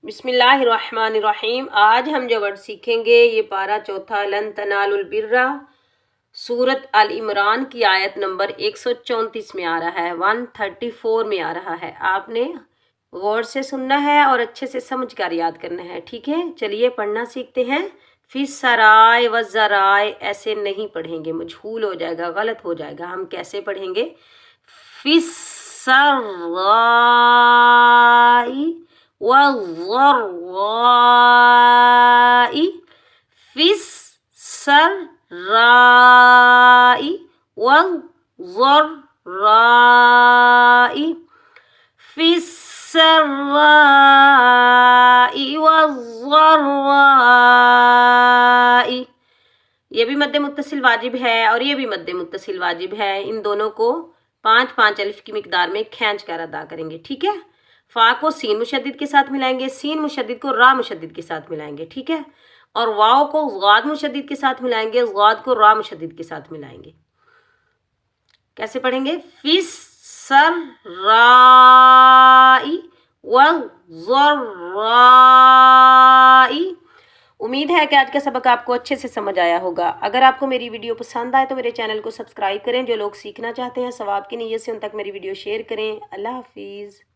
बिस्मिल्लाहिर्रहमानिर्रहीम। आज हम जो वर्ड सीखेंगे ये पारा चौथा लन तनालुल बिर्रा सूरत अल इमरान की आयत नंबर 134 में आ रहा है, 134 में आ रहा है। आपने गौर से सुनना है और अच्छे से समझ कर याद करना है, ठीक है। चलिए पढ़ना सीखते हैं। फिस सराय व ज़राय ऐसे नहीं पढ़ेंगे, मजहूल हो जाएगा, गलत हो जाएगा। हम कैसे पढ़ेंगे? फिस सराय वज़र्राई, फिस सर्राई वज़र्राई, फिस सर्राई वज़र्राई। ये भी मद्दे मुत्तसिल वाजिब है और ये भी मद्दे मुत्तसिल वाजिब है। इन दोनों को 5-5 अलिफ की मिकदार में खींच कर अदा करेंगे, ठीक है। फा को सीन मुशद्दिद के साथ मिलाएंगे, सीन मुशद्दिद को रा मुशद्दिद के साथ मिलाएंगे, ठीक है। और वाव को ज़ाद मुशद्दिद के साथ मिलाएंगे, ज़ाद को रा मुशद्दिद के साथ मिलाएंगे। कैसे पढ़ेंगे? फिस सर्राई वज़र्राई। उम्मीद है कि आज का सबक आपको अच्छे से समझ आया होगा। अगर आपको मेरी वीडियो पसंद आए तो मेरे चैनल को सब्सक्राइब करें। जो लोग सीखना चाहते हैं सवाब की नीयत से उन तक मेरी वीडियो शेयर करें। अल्लाह हाफिज़।